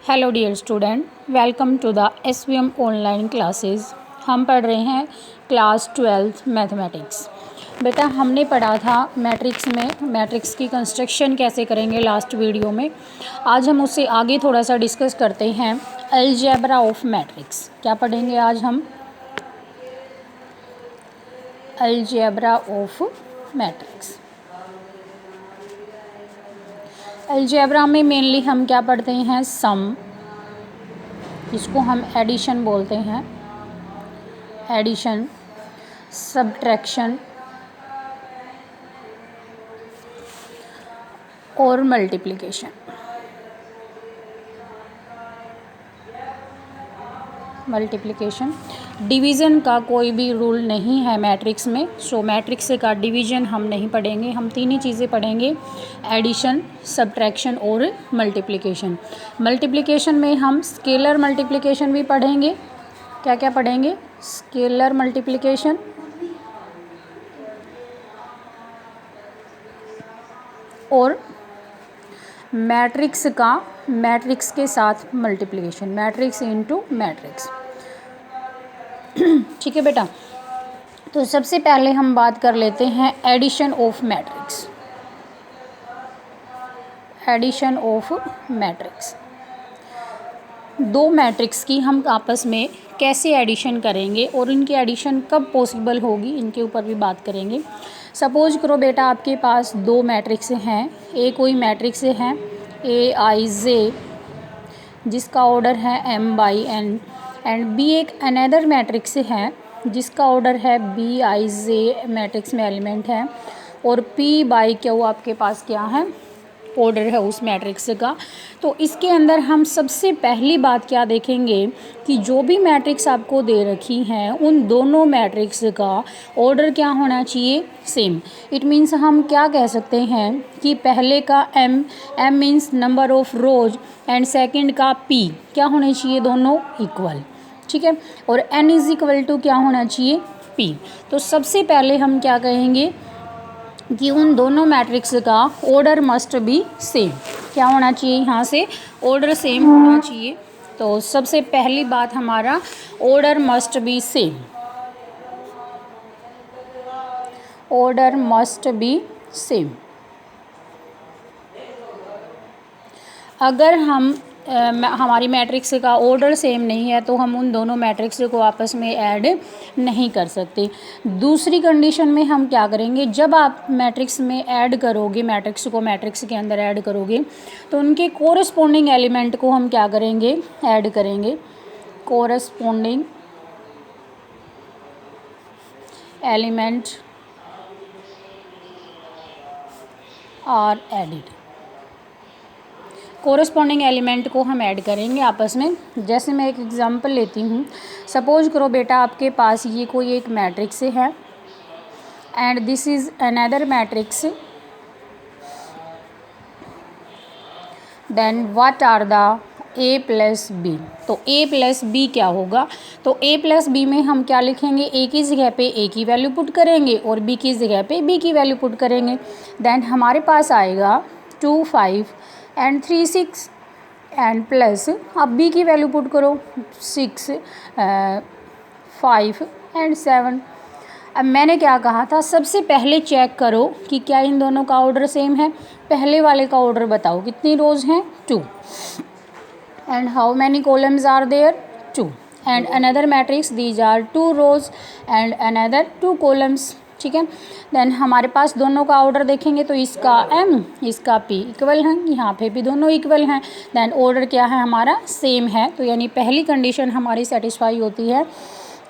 Hello dear student, welcome to the SVM online classes. हम पढ़ रहे हैं क्लास 12 मैथमेटिक्स। बेटा हमने पढ़ा था मैट्रिक्स में मैट्रिक्स की कंस्ट्रक्शन कैसे करेंगे लास्ट वीडियो में। आज हम उससे आगे थोड़ा सा डिस्कस करते हैं अलजेब्रा ऑफ मैट्रिक्स। क्या पढ़ेंगे आज हम? Algebra of matrix. अलजेब्रा में मेनली हम क्या पढ़ते हैं? सम, इसको हम एडिशन बोलते हैं, एडिशन, सब्ट्रैक्शन और मल्टीप्लिकेशन। डिवीज़न का कोई भी रूल नहीं है मैट्रिक्स में, सो मैट्रिक्स का डिवीज़न हम नहीं पढ़ेंगे। हम तीन ही चीज़ें पढ़ेंगे, एडिशन, सब्ट्रैक्शन और मल्टीप्लिकेशन। मल्टीप्लिकेशन में हम स्केलर मल्टीप्लिकेशन भी पढ़ेंगे। क्या क्या पढ़ेंगे? स्केलर मल्टीप्लिकेशन और मैट्रिक्स के साथ मल्टीप्लिकेशन, मैट्रिक्स इनटू मैट्रिक्स। ठीक है बेटा, तो सबसे पहले हम बात कर लेते हैं addition of matrix. Addition of matrix, दो मैट्रिक्स की हम आपस में कैसे एडिशन करेंगे और इनकी एडिशन कब पॉसिबल होगी, इनके ऊपर भी बात करेंगे। सपोज करो बेटा आपके पास दो मैट्रिक्स हैं। ए कोई मैट्रिक्स है AIJ जिसका ऑर्डर है M/n, एंड बी एक अनदर मैट्रिक्स है जिसका ऑर्डर है BIJ, मैट्रिक्स में एलिमेंट है, और P/Q आपके पास क्या है? ऑर्डर है उस मैट्रिक्स का। तो इसके अंदर हम सबसे पहली बात क्या देखेंगे कि जो भी मैट्रिक्स आपको दे रखी हैं उन दोनों मैट्रिक्स का ऑर्डर क्या होना चाहिए? सेम। इट मीन्स हम क्या कह सकते हैं कि पहले का M means number of rose, and second का P क्या होने चाहिए? दोनों इक्वल। ठीक है, और N इज इक्वल टू क्या होना चाहिए? P। तो सबसे पहले हम क्या कहेंगे कि उन दोनों मैट्रिक्स का ऑर्डर मस्ट बी सेम। क्या होना चाहिए? यहाँ से ऑर्डर सेम होना चाहिए। तो सबसे पहली बात हमारा order must be same. Order must be same. अगर हमारी मैट्रिक्स का ऑर्डर सेम नहीं है तो हम उन दोनों मैट्रिक्स को आपस में ऐड नहीं कर सकते। दूसरी कंडीशन में हम क्या करेंगे, जब आप मैट्रिक्स में ऐड करोगे, मैट्रिक्स को मैट्रिक्स के अंदर ऐड करोगे तो उनके कोरस्पॉन्डिंग एलिमेंट को हम क्या करेंगे? ऐड करेंगे। Corresponding element are added. Corresponding element को हम ऐड करेंगे आपस में। जैसे मैं एक एग्जांपल लेती हूँ। सपोज करो बेटा आपके पास ये कोई एक मैट्रिक्स है and this is another matrix, then what are the A plus B. तो A प्लस बी क्या होगा? तो A प्लस बी में हम क्या लिखेंगे? A की जगह पे A की वैल्यू पुट करेंगे और B की जगह पे B की वैल्यू पुट करेंगे। देन हमारे पास आएगा 2, 5 एंड 3, 6 एंड प्लस, अब B की वैल्यू पुट करो 6, 5 एंड 7। अब मैंने क्या कहा था? सबसे पहले चेक करो कि क्या इन दोनों का ऑर्डर सेम है। पहले वाले का ऑर्डर बताओ, कितनी रोज हैं? 2, and how many columns are there? 2, and another matrix these are 2 rows and another 2 columns. ठीक है, देन हमारे पास दोनों का ऑर्डर देखेंगे तो इसका M इसका P इक्वल हैं, यहाँ पे भी दोनों इक्वल हैं। देन ऑर्डर क्या है हमारा? सेम है। तो यानी पहली कंडीशन हमारी सेटिस्फाई होती है।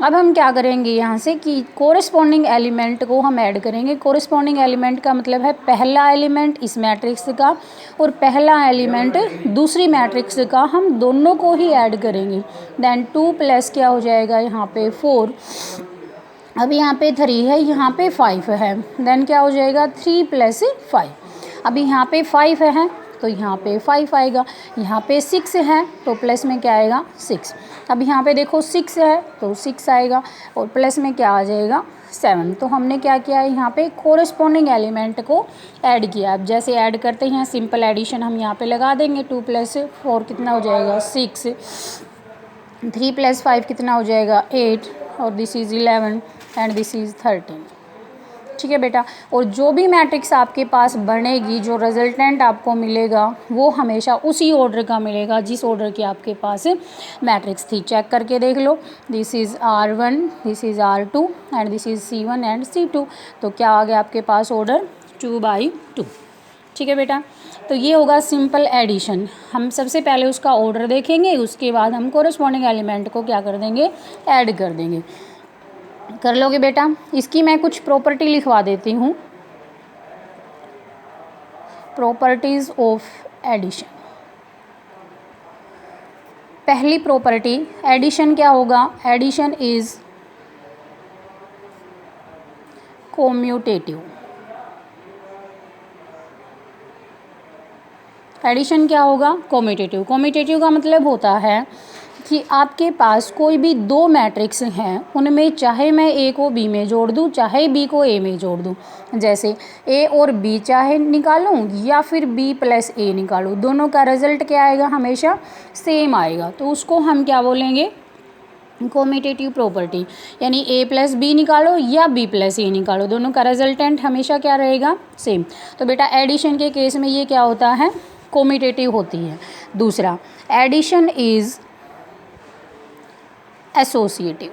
अब हम क्या करेंगे यहाँ से कि कोरस्पॉन्डिंग एलिमेंट को हम ऐड करेंगे। कोरस्पॉन्डिंग एलिमेंट का मतलब है पहला एलिमेंट इस मैट्रिक्स का और पहला एलिमेंट दूसरी मैट्रिक्स का, हम दोनों को ही ऐड करेंगे। देन 2 प्लस क्या हो जाएगा यहाँ पे? 4। अब यहाँ पे 3 है, यहाँ पे 5 है, देन क्या हो जाएगा? 3 प्लस 5। अभी यहाँ पे 5 है तो यहाँ पे 5 आएगा। यहाँ पे 6 है तो प्लस में क्या आएगा? 6। अब यहाँ पे देखो 6 है तो 6 आएगा और प्लस में क्या आ जाएगा? 7। तो हमने क्या किया है यहाँ पे कोरिस्पोंडिंग एलिमेंट को ऐड किया। अब जैसे ऐड करते हैं सिंपल एडिशन हम यहाँ पे लगा देंगे। 2 + 4 कितना हो जाएगा 6, 3 + 5 कितना हो जाएगा 8 और this is 11 and this is 13। ठीक है बेटा। और जो भी मैट्रिक्स आपके पास बनेगी, जो रिजल्टेंट आपको मिलेगा वो हमेशा उसी ऑर्डर का मिलेगा जिस ऑर्डर की आपके पास मैट्रिक्स थी। चेक करके देख लो, this is R1, this is R2 and this is C1 and C2। तो क्या आ गया आपके पास ऑर्डर 2/2। ठीक है बेटा। तो ये होगा सिंपल एडिशन। हम सबसे पहले उसका ऑर्डर देखेंगे, उसके बाद हम कोरिस्पोंडिंग एलिमेंट को क्या कर देंगे, ऐड कर देंगे। कर लोगे बेटा। इसकी मैं कुछ प्रॉपर्टी लिखवा देती हूँ, प्रॉपर्टीज ऑफ एडिशन। पहली प्रॉपर्टी, एडिशन क्या होगा, एडिशन इज कोम्यूटेटिव। एडिशन क्या होगा, कोम्यूटेटिव। कोम्यूटेटिव का मतलब होता है कि आपके पास कोई भी दो मैट्रिक्स हैं, उनमें चाहे मैं ए को बी में जोड़ दूं, चाहे बी को ए में जोड़ दूं। जैसे ए और बी चाहे निकालूं या फिर बी + ए निकालूं, दोनों का रिजल्ट क्या आएगा, हमेशा सेम आएगा। तो उसको हम क्या बोलेंगे, कोम्यूटेटिव प्रॉपर्टी। यानी ए + बी निकालो या बी + ए निकालो, दोनों का रिजल्टेंट हमेशा क्या रहेगा, सेम। तो बेटा एडिशन के केस में ये क्या होता है, कोम्यूटेटिव होती है। दूसरा, एडिशन इज एसोसिएटिव।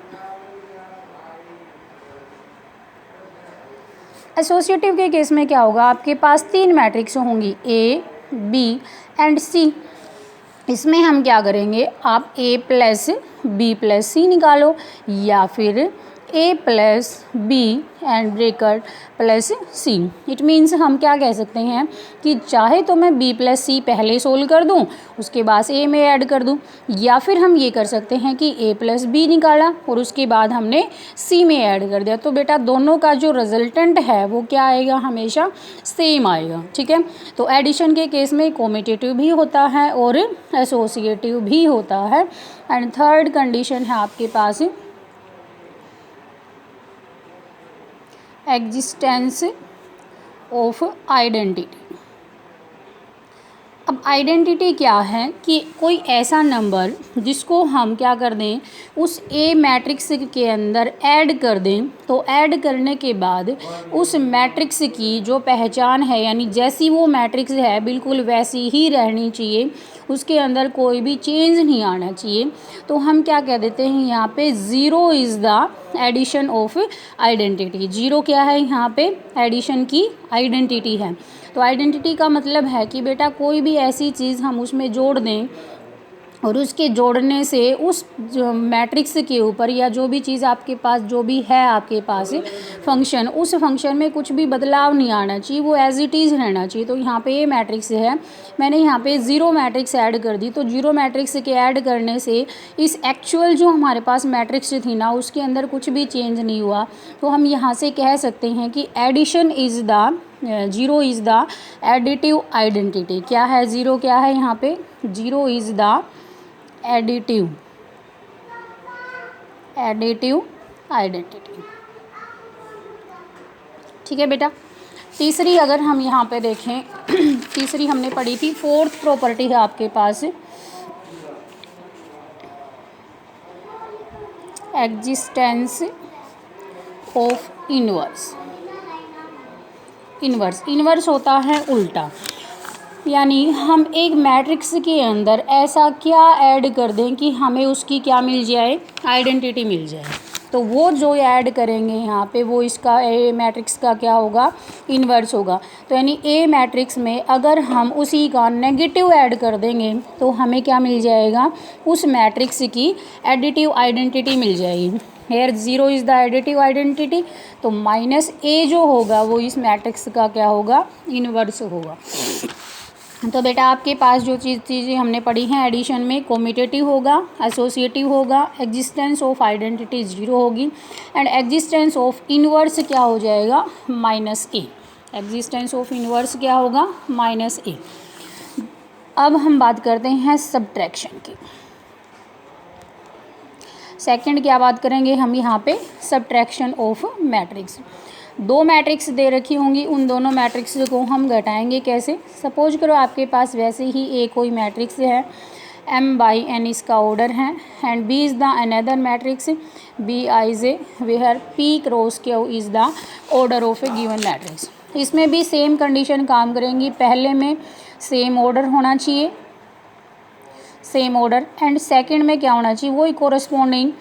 एसोसिएटिव के केस में क्या होगा, आपके पास 3 मैट्रिक्स होंगी, ए, बी एंड सी। इसमें हम क्या करेंगे, आप ए + बी + सी निकालो या फिर A + B and bracket + C. It means हम क्या कह सकते हैं कि चाहे तो मैं बी + सी पहले सोल्व कर दूं, उसके बाद ए में ऐड कर दूं, या फिर हम ये कर सकते हैं कि ए + बी निकाला और उसके बाद हमने सी में ऐड कर दिया। तो बेटा दोनों का जो रिजल्टेंट है वो क्या आएगा, हमेशा सेम आएगा। ठीक है। तो एडिशन के केस में कोम्यूटेटिव भी होता है और एसोसिएटिव भी होता है। एंड थर्ड कंडीशन है आपके पास एग्जिस्टेंस ऑफ आइडेंटिटी। अब आइडेंटिटी क्या है कि कोई ऐसा नंबर जिसको हम क्या कर दें, उस ए मैट्रिक्स के अंदर ऐड कर दें, तो ऐड करने के बाद उस मैट्रिक्स की जो पहचान है, यानी जैसी वो मैट्रिक्स है बिल्कुल वैसी ही रहनी चाहिए, उसके अंदर कोई भी चेंज नहीं आना चाहिए। तो हम क्या कह देते हैं यहाँ पे, zero is the addition of identity. Zero क्या है यहाँ पे, एडिशन की आइडेंटिटी है। तो आइडेंटिटी का मतलब है कि बेटा कोई भी ऐसी चीज़ हम उसमें जोड़ दें और उसके जोड़ने से उस जो मैट्रिक्स के ऊपर या जो भी चीज़ आपके पास जो भी है आपके पास फंक्शन, उस फंक्शन में कुछ भी बदलाव नहीं आना चाहिए, वो एज इट इज़ रहना चाहिए। तो यहाँ पे ये मैट्रिक्स है, मैंने यहाँ पे 0 मैट्रिक्स ऐड कर दी। तो 0 मैट्रिक्स के ऐड करने से इस एक्चुअल जो हमारे पास मैट्रिक्स थी ना, उसके अंदर कुछ भी चेंज नहीं हुआ। तो हम यहाँ से कह सकते हैं कि addition is the, 0 is the additive identity. क्या है, 0 क्या है यहाँ पे, 0 इज़ द एडिटिव आइडेंटिटी। ठीक है बेटा। तीसरी अगर हम यहाँ पे देखें, तीसरी हमने पढ़ी थी, फोर्थ प्रॉपर्टी है आपके पास एग्जिस्टेंस ऑफ इनवर्स। इनवर्स होता है उल्टा, यानी हम एक मैट्रिक्स के अंदर ऐसा क्या ऐड कर दें कि हमें उसकी क्या मिल जाए, आइडेंटिटी मिल जाए। तो वो जो ऐड करेंगे यहाँ पे वो इसका ए मैट्रिक्स का क्या होगा, इन्वर्स होगा। तो यानी ए मैट्रिक्स में अगर हम उसी का नेगेटिव ऐड कर देंगे तो हमें क्या मिल जाएगा, उस मैट्रिक्स की एडिटिव आइडेंटिटी मिल जाएगी। Here 0 is the additive identity, तो -a जो होगा वो इस मैट्रिक्स का क्या होगा, इन्वर्स होगा। तो बेटा आपके पास जो चीज़ें हमने पढ़ी हैं एडिशन में, कोम्यूटेटिव होगा, एसोसिएटिव होगा, एग्जिस्टेंस ऑफ आइडेंटिटी 0 होगी एंड एग्जिस्टेंस ऑफ इनवर्स क्या हो जाएगा, -a। एग्जिस्टेंस ऑफ इनवर्स क्या होगा, -a। अब हम बात करते हैं सब्ट्रैक्शन की। सेकंड क्या बात करेंगे हम यहाँ पे, सब्ट्रैक्शन ऑफ मैट्रिक्स। दो मैट्रिक्स दे रखी होंगी, उन दोनों मैट्रिक्स को हम घटाएंगे कैसे। सपोज करो आपके पास वैसे ही ए कोई मैट्रिक्स है, m/n इसका ऑर्डर है, and b is the another matrix Bij where p cross q is the order of a given matrix. इसमें भी सेम कंडीशन काम करेंगी, पहले में सेम ऑर्डर होना चाहिए, सेम ऑर्डर, एंड सेकंड में क्या होना चाहिए, वही corresponding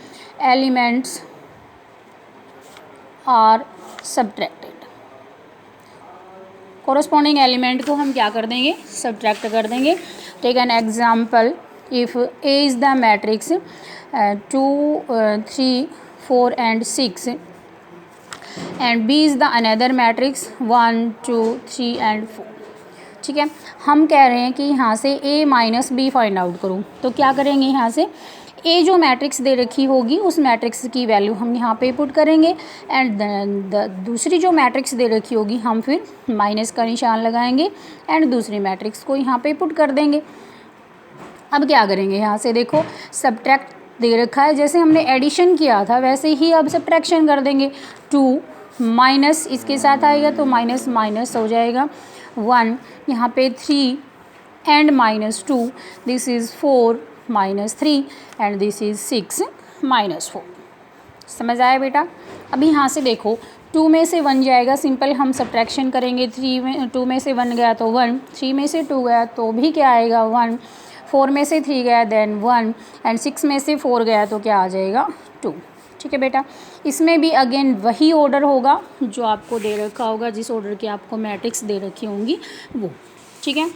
elements are subtracted. Corresponding element को हम क्या कर देंगे, सब्ट्रैक्ट कर देंगे। Take an example, if A is the matrix 2 3 4 and 6 and B is the another matrix 1 2 3 and 4। ठीक है, हम कह रहे हैं कि यहाँ से a minus B find out करूँ, तो क्या करेंगे, यहाँ से ए जो मैट्रिक्स दे रखी होगी उस मैट्रिक्स की वैल्यू हम यहाँ पे पुट करेंगे, एंड दूसरी जो मैट्रिक्स दे रखी होगी हम फिर माइनस का निशान लगाएंगे एंड दूसरी मैट्रिक्स को यहाँ पे पुट कर देंगे। अब क्या करेंगे, यहाँ से देखो सब्ट्रैक्ट दे रखा है, जैसे हमने एडिशन किया था वैसे ही अब सब्ट्रैक्शन कर देंगे। 2 माइनस इसके साथ आएगा तो माइनस माइनस हो जाएगा, 1 यहाँ पे 3 and -2, this is 4 -3 and this is 6 -4। समझ आया बेटा। अभी यहाँ से देखो 2 में से 1 जाएगा, सिंपल हम सब्ट्रैक्शन करेंगे, 2 में से 1 गया तो 1, 3 में से 2 गया तो भी क्या आएगा 1, 4 में से 3 गया देन 1, एंड 6 में से 4 गया तो क्या आ जाएगा 2। ठीक है बेटा, इसमें भी अगेन वही ऑर्डर होगा जो आपको दे रखा होगा, जिस ऑर्डर की आपको मैट्रिक्स दे रखी होंगी वो। ठीक है,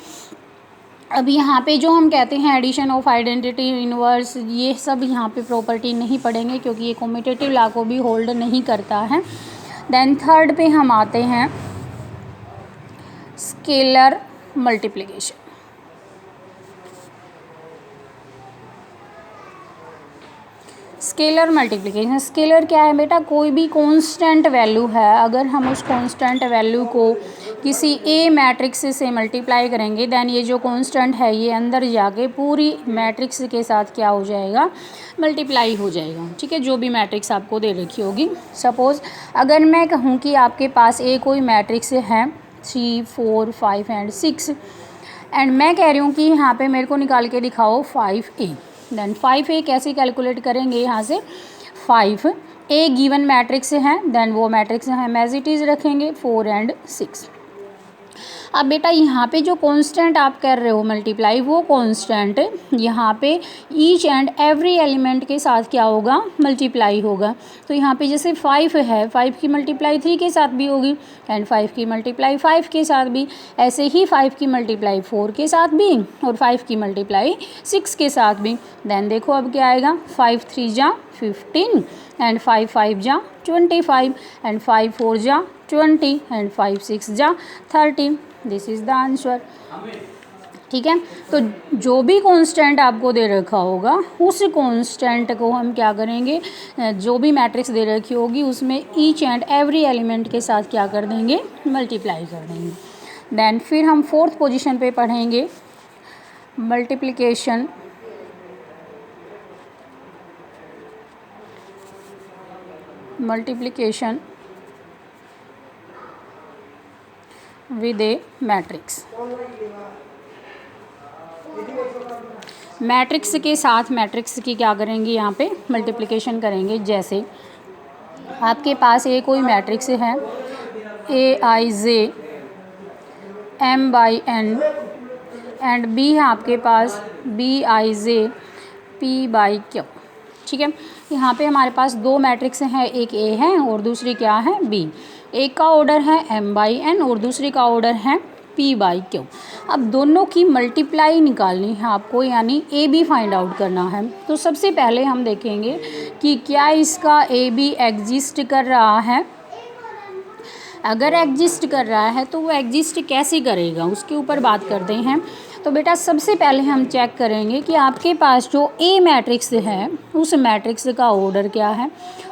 अब यहाँ पे जो हम कहते हैं एडिशन ऑफ आइडेंटिटी इनवर्स, ये सब यहाँ पे प्रॉपर्टी नहीं पढ़ेंगे क्योंकि ये कम्यूटेटिव लॉ को भी होल्ड नहीं करता है। देन थर्ड पे हम आते हैं scalar multiplication. Scalar multiplication, scalar क्या है बेटा, कोई भी कांस्टेंट वैल्यू है, अगर हम उस कांस्टेंट वैल्यू को किसी ए मैट्रिक्स से मल्टीप्लाई करेंगे देन ये जो कांस्टेंट है ये अंदर जाके पूरी मैट्रिक्स के साथ क्या हो जाएगा, मल्टीप्लाई हो जाएगा। ठीक है, जो भी मैट्रिक्स आपको दे रखी होगी। सपोज़ अगर मैं कहूँ कि आपके पास ए कोई मैट्रिक्स है 3 4 5 and 6, एंड मैं कह रही हूँ कि यहाँ पे मेरे को निकाल के दिखाओ 5a, देन 5a कैसे कैलकुलेट करेंगे, यहाँ से 5a गिवन मैट्रिक्स है, देन वो मैट्रिक्स हम एज इट इज़ रखेंगे 4 and 6। अब बेटा यहाँ पे जो कांस्टेंट आप कर रहे हो मल्टीप्लाई, वो कांस्टेंट यहाँ पे ईच एंड एवरी एलिमेंट के साथ क्या होगा, मल्टीप्लाई होगा। तो यहाँ पे जैसे 5 है, 5 की मल्टीप्लाई 3 के साथ भी होगी, एंड 5 की मल्टीप्लाई 5 के साथ भी, ऐसे ही 5 की मल्टीप्लाई 4 के साथ भी, और 5 की मल्टीप्लाई 6 के साथ भी। देन देखो अब क्या आएगा, 5 3 जा 15 एंड 5 5 जा 25 एंड 5 4 जा 20 एंड 5 6 जा 30। This is the answer. ठीक है, तो जो भी कांस्टेंट आपको दे रखा होगा उस कांस्टेंट को हम क्या करेंगे, जो भी मैट्रिक्स दे रखी होगी उसमें ईच एंड एवरी एलिमेंट के साथ क्या कर देंगे, मल्टीप्लाई कर देंगे। देन फिर हम फोर्थ पोजीशन पे पढ़ेंगे multiplication with A matrix. Matrix के साथ मैट्रिक्स की क्या करेंगे, यहाँ पे मल्टीप्लिकेशन करेंगे। जैसे आपके पास ये कोई मैट्रिक्स है Aij m/n एंड बी है आपके पास Bij p/q। ठीक है, यहाँ पे हमारे पास दो मैट्रिक्स हैं, एक ए है और दूसरी क्या है बी। एक का ऑर्डर है m/n और दूसरी का ऑर्डर है p/q। अब दोनों की मल्टीप्लाई निकालनी है आपको, यानी ए बी फाइंड आउट करना है। तो सबसे पहले हम देखेंगे कि क्या इसका ए बी एग्जिस्ट कर रहा है। अगर एग्जिस्ट कर रहा है तो वो एग्जिस्ट कैसे करेगा, उसके ऊपर बात करते हैं। तो बेटा सबसे पहले हम चेक करेंगे कि आपके पास जो ए मैट्रिक्स है उस मैट्रिक्स का ऑर्डर क्या है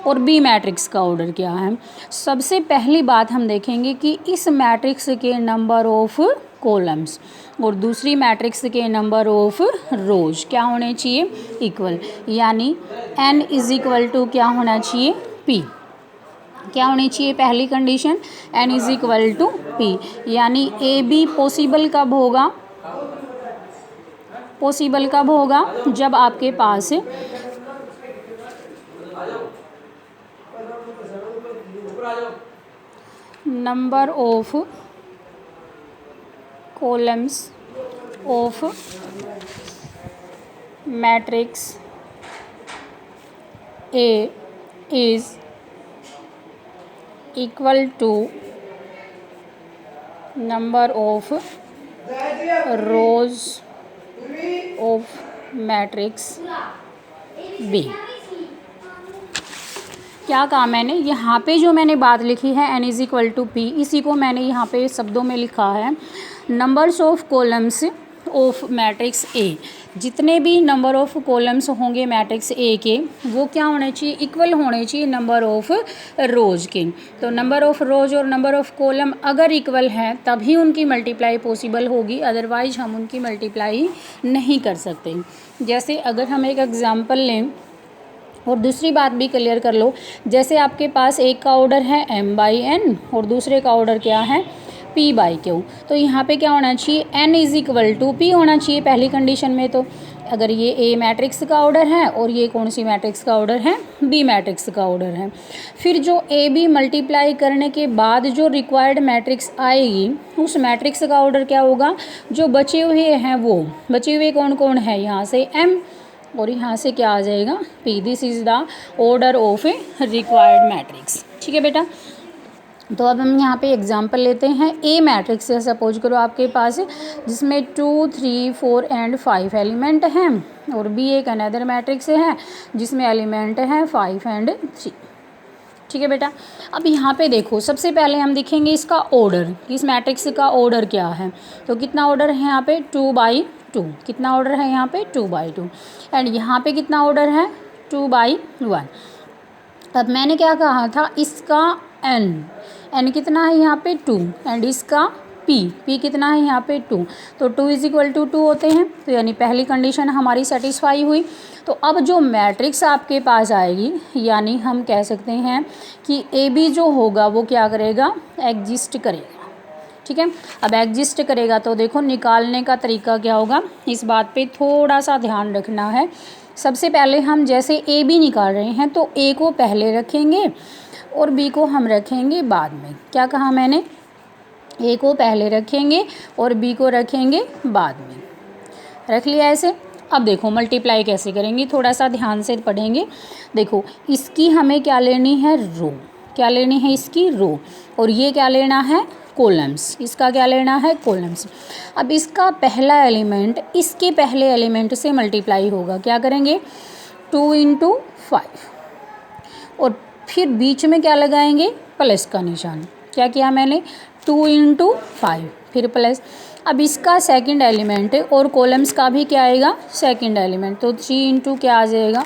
और बी मैट्रिक्स का ऑर्डर क्या है। सबसे पहली बात हम देखेंगे कि इस मैट्रिक्स के नंबर ऑफ कॉलम्स, और दूसरी मैट्रिक्स के नंबर ऑफ रोज क्या होने चाहिए, इक्वल, यानी n इज इक्वल टू क्या होना चाहिए, p। क्या होनी चाहिए पहली condition, n is equal to p, यानी ए बी पॉसिबल कब होगा, पॉसिबल कब होगा, जब आपके पास number of columns of matrix A is equal to number of rows of matrix B. क्या कहा मैंने, यहाँ पे जो मैंने बात लिखी है n is equal to P, इसी को मैंने यहाँ पे शब्दों में लिखा है numbers of columns of matrix A. जितने भी नंबर ऑफ कॉलम्स होंगे मैट्रिक्स ए के, वो क्या होने चाहिए, इक्वल होने चाहिए नंबर ऑफ रोज के। तो नंबर ऑफ रोज और नंबर ऑफ कॉलम अगर इक्वल हैं तभी उनकी मल्टीप्लाई पॉसिबल होगी, अदरवाइज हम उनकी मल्टीप्लाई नहीं कर सकते। जैसे अगर हम एक एग्जांपल लें, और दूसरी बात भी क्लियर कर लो, जैसे आपके पास एक का ऑर्डर है m/n और दूसरे का ऑर्डर क्या है p/q, तो यहाँ पे क्या होना चाहिए, n is equal to p होना चाहिए पहली कंडीशन में। तो अगर ये a मैट्रिक्स का ऑर्डर है और ये कौन सी मैट्रिक्स का ऑर्डर है, b मैट्रिक्स का ऑर्डर है, फिर जो a b मल्टीप्लाई करने के बाद जो रिक्वायर्ड मैट्रिक्स आएगी उस मैट्रिक्स का ऑर्डर क्या होगा, जो बचे हुए हैं वो बचे हुए कौन कौन है, यहाँ से m और यहाँ से क्या आ जाएगा p। This is the order of A required matrix. ठीक है बेटा, तो अब हम यहाँ पे एग्जांपल लेते हैं। ए मैट्रिक्स है सपोज करो आपके पास, जिसमें 2 3 4 एंड 5 एलिमेंट हैं, और बी एक अनदर मैट्रिक्स है जिसमें एलिमेंट हैं 5 एंड 3। ठीक है बेटा, अब यहाँ पे देखो, सबसे पहले हम देखेंगे इसका ऑर्डर, इस मैट्रिक्स का ऑर्डर क्या है। तो कितना ऑर्डर है यहाँ पे 2/2, कितना ऑर्डर है यहाँ पे 2/2, एंड यहाँ पे कितना ऑर्डर है 2/1। अब मैंने क्या कहा था, इसका n कितना है यहाँ पे 2, एंड इसका p कितना है यहाँ पे 2, तो 2 इज इक्वल टू 2 होते हैं। तो यानी पहली कंडीशन हमारी सेटिस्फाई हुई। तो अब जो मैट्रिक्स आपके पास आएगी, यानी हम कह सकते हैं कि ए बी जो होगा वो क्या करेगा, एग्जिस्ट करेगा। ठीक है, अब एग्जिस्ट करेगा तो देखो निकालने का तरीका क्या होगा, इस बात पे थोड़ा सा ध्यान रखना है। सबसे पहले हम जैसे ए बी निकाल रहे हैं तो ए को पहले रखेंगे और बी को हम रखेंगे बाद में। क्या कहा मैंने, ए को पहले रखेंगे और बी को रखेंगे बाद में। रख लिया ऐसे। अब देखो मल्टीप्लाई कैसे करेंगे, थोड़ा सा ध्यान से पढ़ेंगे। देखो इसकी हमें क्या लेनी है, रो, क्या लेनी है इसकी रो, और ये क्या लेना है कॉलम्स, इसका क्या लेना है कॉलम्स। अब इसका पहला एलिमेंट इसके पहले एलिमेंट से मल्टीप्लाई होगा, क्या करेंगे 2 × 5, और फिर बीच में क्या लगाएंगे प्लस का निशान। क्या किया मैंने 2 × 5 फिर प्लस। अब इसका सेकंड एलिमेंट और कॉलम्स का भी क्या आएगा सेकंड एलिमेंट, तो 3 × क्या आ जाएगा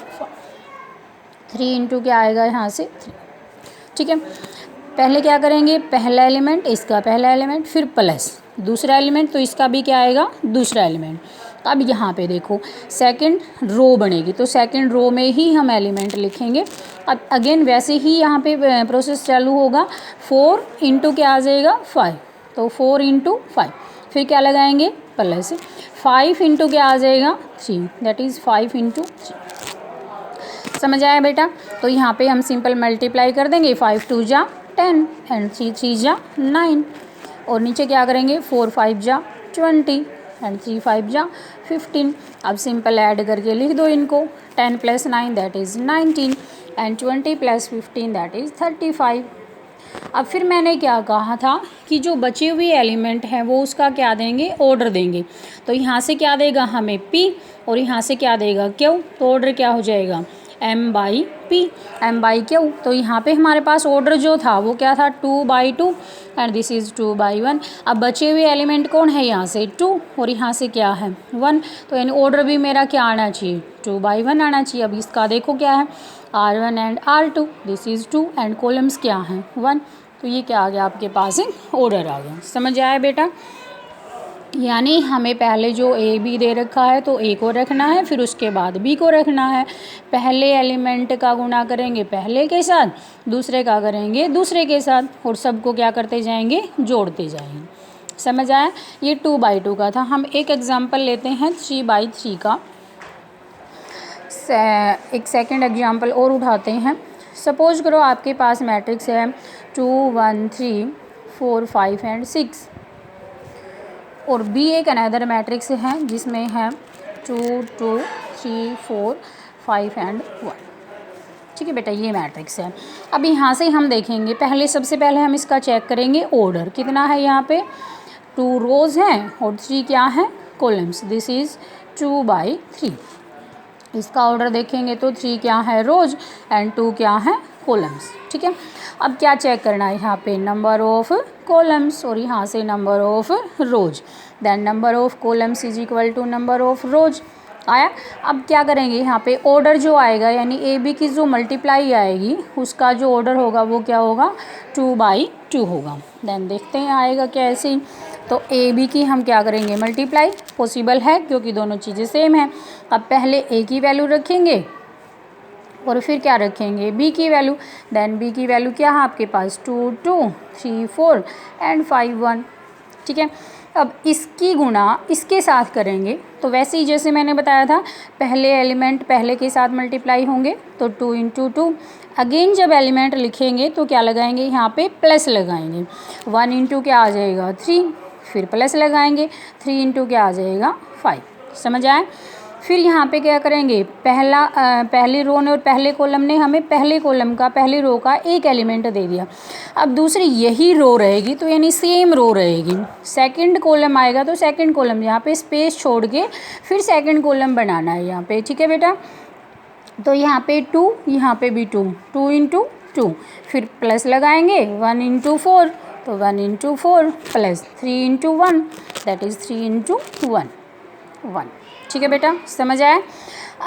3 × क्या आएगा यहाँ से 3। ठीक है, पहले क्या करेंगे, पहला एलिमेंट इसका पहला एलिमेंट फिर प्लस दूसरा एलिमेंट, तो इसका भी क्या आएगा दूसरा एलिमेंट। अब यहाँ पे देखो सेकंड रो बनेगी, तो सेकंड रो में ही हम एलिमेंट लिखेंगे। अब अगेन वैसे ही यहाँ पे प्रोसेस चालू होगा, 4 × क्या आ जाएगा 5, तो 4 × 5 फिर क्या लगाएंगे प्लस, 5 × क्या आ जाएगा 3, दैट इज़ 5 × 3। समझ आया बेटा, तो यहाँ पे हम सिंपल मल्टीप्लाई कर देंगे, 5 × 2 = 10 एंड 3 × 3 = 9, और नीचे क्या करेंगे 4 × 5 = 20 एंड 3 × 5 = 15। अब सिंपल ऐड करके लिख दो इनको, 10 + 9 that is 19 and 20 + 15 that is 35। अब फिर मैंने क्या कहा था कि जो बचे हुए एलिमेंट हैं वो उसका क्या देंगे ऑर्डर देंगे। तो यहाँ से क्या देगा हमें p और यहाँ से क्या देगा q, तो ऑर्डर क्या हो जाएगा m/p, m/q। तो यहाँ पे हमारे पास ऑर्डर जो था वो क्या था 2/2 एंड दिस इज़ 2/1। अब बचे हुए एलिमेंट कौन है, यहाँ से 2 और यहाँ से क्या है 1, तो यानी ऑर्डर भी मेरा क्या आना चाहिए 2/1 आना चाहिए। अब इसका देखो क्या है R1 and R2, this is 2 and columns क्या हैं 1, तो ये क्या आ गया आपके पास ऑर्डर आ गया। समझ आया बेटा। यानी हमें पहले जो ए बी दे रखा है तो ए को रखना है, फिर उसके बाद बी को रखना है। पहले एलिमेंट का गुणा करेंगे पहले के साथ, दूसरे का करेंगे दूसरे के साथ, और सबको क्या करते जाएंगे, जोड़ते जाएंगे। समझ आया? ये 2/2 का था। हम एक एग्जांपल लेते हैं 3/3 का। एक सेकंड एग्जांपल और उठाते हैं। सपोज करो आपके पास मैट्रिक्स है 2 1 3 4 5 एंड 6, और बी एक अनदर मैट्रिक्स है जिसमें है 2 2 3 4 5 एंड 1। ठीक है बेटा, ये मैट्रिक्स है। अब यहाँ से हम देखेंगे, पहले सबसे पहले हम इसका चेक करेंगे ऑर्डर कितना है। यहाँ पे 2 रोज हैं और 3 क्या है, कॉलम्स। This is 2/3। इसका ऑर्डर देखेंगे तो 3 क्या है, रोज, एंड 2 क्या है, कॉलम्स। ठीक है, अब क्या चेक करना है, यहाँ पे नंबर ऑफ कॉलम्स और यहाँ से number of rows. Then number of columns is equal to number of rows आया। अब क्या करेंगे, यहाँ पे ऑर्डर जो आएगा यानी ए बी की जो मल्टीप्लाई आएगी उसका जो ऑर्डर होगा वो क्या होगा, 2/2 होगा। देन देखते हैं आएगा कैसे। तो ए बी की हम क्या करेंगे, मल्टीप्लाई, पॉसिबल है क्योंकि दोनों चीज़ें सेम हैं। अब पहले ए की वैल्यू रखेंगे और फिर क्या रखेंगे, बी की वैल्यू। देन बी की वैल्यू क्या है आपके पास, 2 2 3 4 एंड 5 1। ठीक है, अब इसकी गुणा इसके साथ करेंगे तो वैसे ही जैसे मैंने बताया था, पहले एलिमेंट पहले के साथ मल्टीप्लाई होंगे तो 2 × 2। अगेन जब एलिमेंट लिखेंगे तो क्या लगाएंगे, यहाँ पे प्लस लगाएंगे। 1 × क्या आ जाएगा, 3, फिर प्लस लगाएंगे, 3 × क्या आ जाएगा, 5। समझ आए? फिर यहाँ पे क्या करेंगे, पहली रो ने और पहले कॉलम ने हमें पहले कॉलम का पहली रो का एक एलिमेंट दे दिया। अब दूसरी यही रो रहेगी तो यानी सेम रो रहेगी। सेकंड कॉलम आएगा तो सेकंड कॉलम यहाँ पे स्पेस छोड़ के फिर सेकंड कॉलम बनाना है यहाँ पे। ठीक है बेटा, तो यहाँ पे 2, यहाँ पे भी 2, 2 × 2, फिर प्लस लगाएंगे 1 × 4, तो 1 × 4 प्लस 3 × 1, दैट इज़ 3 × 1। ठीक है बेटा, समझ आया?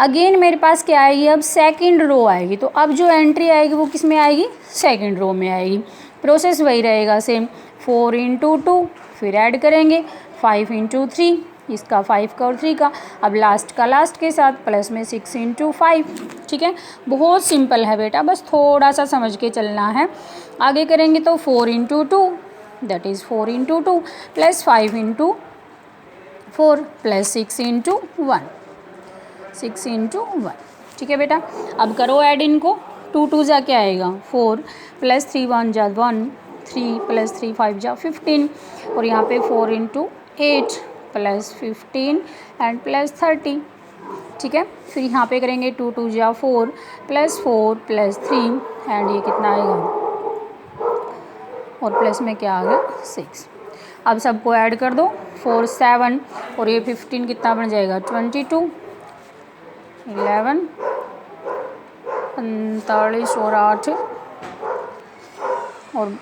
अगेन मेरे पास क्या आएगी, अब सेकंड रो आएगी, तो अब जो एंट्री आएगी वो किस में आएगी, सेकंड रो में आएगी। प्रोसेस वही रहेगा सेम, 4 × 2, फिर ऐड करेंगे 5 × 3, इसका 5 का और 3 का, अब लास्ट का लास्ट के साथ प्लस में 6 × 5। ठीक है, बहुत सिंपल है बेटा, बस थोड़ा सा समझ के चलना है। आगे करेंगे तो 4 × 2, दैट इज़ 4 × 2 प्लस 5 × 4 प्लस 6 × 1, 6 × 1। ठीक है बेटा, अब करो ऐड इनको। 2 2 जा क्या आएगा, 4 प्लस 3 1 जा 1, 3 प्लस 3 5 जा 15, और यहाँ पे 4 × 8 प्लस 15 एंड प्लस 30। ठीक है, फिर यहाँ पे करेंगे 2 2 जा 4 प्लस 4 प्लस 3 एंड ये कितना आएगा, और प्लस में क्या आ गया, 6। अब सबको ऐड कर दो, 4 7 और ये 15 कितना बन जाएगा, 22, 11 45 और 8 और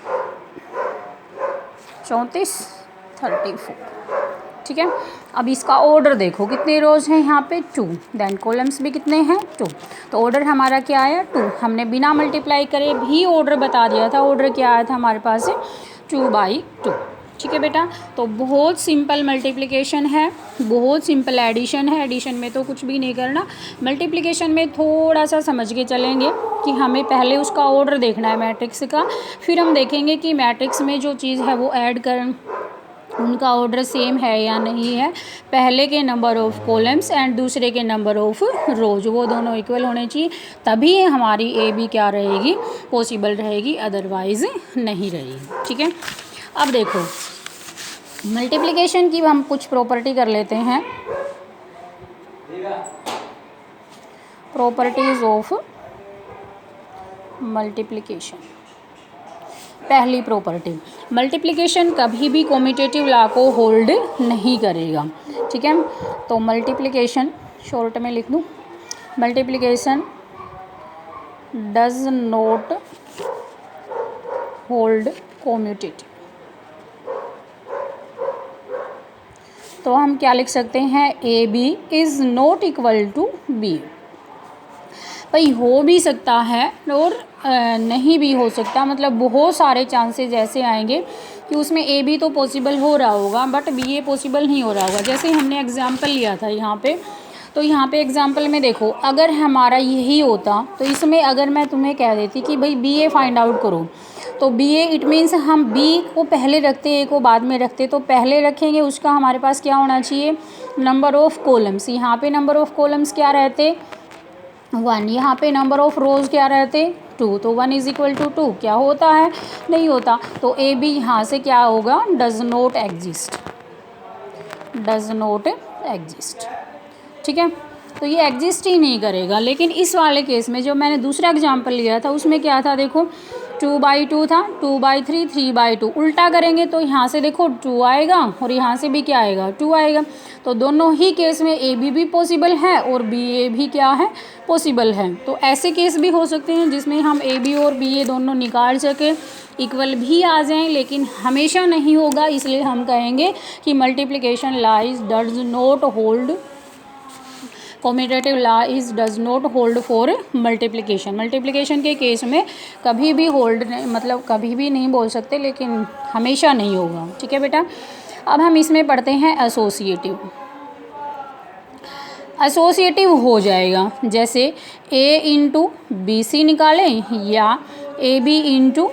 34 34। ठीक है, अब इसका ऑर्डर देखो कितने रोज हैं यहाँ पे, 2, देन कॉलम्स भी कितने हैं, 2। तो ऑर्डर हमारा क्या आया, 2। हमने बिना मल्टीप्लाई करे भी ऑर्डर बता दिया था। ऑर्डर क्या आया था हमारे पास, 2/2। ठीक है बेटा, तो बहुत सिंपल मल्टीप्लिकेशन है, बहुत सिंपल एडिशन है। एडिशन में तो कुछ भी नहीं करना, मल्टीप्लिकेशन में थोड़ा सा समझ के चलेंगे कि हमें पहले उसका ऑर्डर देखना है मैट्रिक्स का, फिर हम देखेंगे कि मैट्रिक्स में जो चीज़ है वो ऐड कर उनका ऑर्डर सेम है या नहीं है। पहले के नंबर ऑफ़ कॉलम्स एंड दूसरे के नंबर ऑफ़ रोज वो दोनों इक्वल होने चाहिए, तभी हमारी ए बी क्या रहेगी, पॉसिबल रहेगी, अदरवाइज़ नहीं रहेगी। ठीक है, अब देखो मल्टीप्लिकेशन की हम कुछ प्रॉपर्टी कर लेते हैं। Properties of multiplication. पहली प्रॉपर्टी, मल्टीप्लिकेशन कभी भी कॉम्यूटेटिव लॉ को होल्ड नहीं करेगा। ठीक है, तो मल्टीप्लिकेशन शॉर्ट में लिख दूँ, multiplication does not hold commutative. तो हम क्या लिख सकते हैं, A B is not equal to B. भाई हो भी सकता है और नहीं भी हो सकता, मतलब बहुत सारे चांसेस ऐसे आएंगे कि उसमें ए बी तो पॉसिबल हो रहा होगा बट बी ए पॉसिबल नहीं हो रहा होगा। जैसे हमने एग्जांपल लिया था यहाँ पे, तो यहाँ पे एग्जांपल में देखो, अगर हमारा यही होता तो इसमें अगर मैं तुम्हें कह देती कि भाई बी ए फाइंड आउट करो, तो बी ए इट मीन्स हम बी को पहले रखते ए को बाद में रखते, तो पहले रखेंगे उसका हमारे पास क्या होना चाहिए, नंबर ऑफ़ कॉलम्स। यहाँ पे नंबर ऑफ़ कॉलम्स क्या रहते, 1। यहाँ पे नंबर ऑफ़ रोज़ क्या रहते, 2। तो 1 = 2 क्या होता है, नहीं होता। तो ए बी यहाँ से क्या होगा, does not exist, does not exist. ठीक है, तो ये एग्जिस्ट ही नहीं करेगा। लेकिन इस वाले केस में जो मैंने दूसरा एग्जांपल लिया था उसमें क्या था, देखो 2/2 था, 2/3, 3/2। उल्टा करेंगे तो यहाँ से देखो 2 आएगा और यहाँ से भी क्या आएगा, 2 आएगा। तो दोनों ही केस में ए बी भी पॉसिबल है और बी ए भी क्या है, पॉसिबल है। तो ऐसे केस भी हो सकते हैं जिसमें हम ए बी और बी ए दोनों निकाल सकें, इक्वल भी आ जाएं, लेकिन हमेशा नहीं होगा। इसलिए हम कहेंगे कि multiplication lies does not hold, commutative law is does not hold for multiplication. Multiplication के केस में कभी भी होल्ड मतलब कभी भी नहीं बोल सकते, लेकिन हमेशा नहीं होगा। ठीक है बेटा, अब हम इसमें पढ़ते हैं एसोसिएटिव। एसोसिएटिव हो जाएगा जैसे ए इंटू बी सी निकालें या ए बी इंटू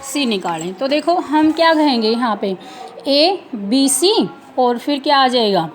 सी निकालें। तो देखो हम क्या कहेंगे यहाँ पे, ए बी सी और फिर क्या आ जाएगा,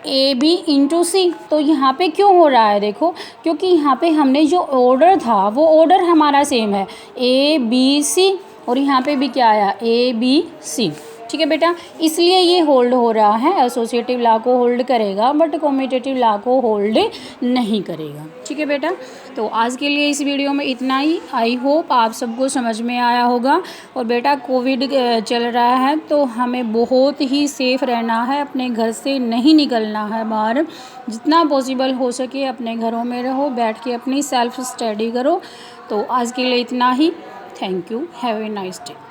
ए बी इंटू सी। तो यहाँ पे क्यों हो रहा है, देखो क्योंकि यहाँ पे हमने जो ऑर्डर था वो ऑर्डर हमारा सेम है, ए बी सी, और यहाँ पे भी क्या आया, ए बी सी। ठीक है बेटा, इसलिए ये होल्ड हो रहा है। एसोसिएटिव लॉ को होल्ड करेगा बट कम्यूटेटिव लॉ को होल्ड नहीं करेगा। ठीक है बेटा, तो आज के लिए इस वीडियो में इतना ही। आई होप आप सबको समझ में आया होगा। और बेटा कोविड चल रहा है तो हमें बहुत ही सेफ़ रहना है, अपने घर से नहीं निकलना है बाहर। जितना पॉसिबल हो सके अपने घरों में रहो, बैठ के अपनी सेल्फ स्टडी करो। तो आज के लिए इतना ही। Thank you, have a nice day.